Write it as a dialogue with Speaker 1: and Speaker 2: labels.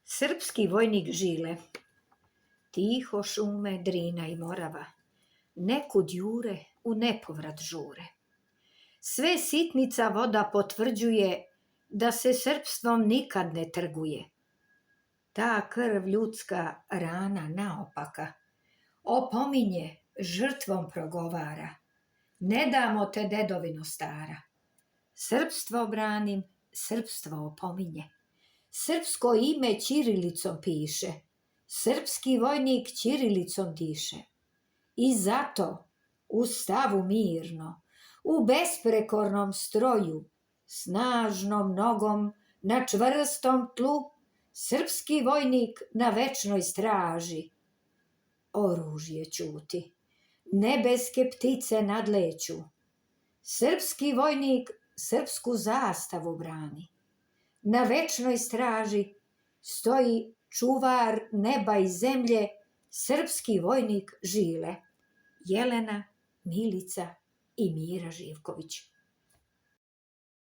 Speaker 1: Srpski vojnik Žile. Tiho šume, Drina i Morava, nekud jure, u nepovrat žure. Sve sitnica voda potvrđuje da se srpstvom nikad ne trguje. Ta krv ljudska rana naopaka opominje, žrtvom progovara. Ne damo te, dedovino stara. Srpstvo branim, srpstvo opominje. Srpsko ime ćirilicom piše, srpski vojnik ćirilicom diše. I zato u stavu mirno, u besprekornom stroju, snažnom nogom na čvrstom tlu, srpski vojnik na večnoj straži. Oružje ćuti, nebeske ptice nadleću. Srpski vojnik srpsku zastavu brani. Na večnoj straži stoji čuvar neba i zemlje, srpski vojnik Žile, Jelena, Milica i Mira Živković.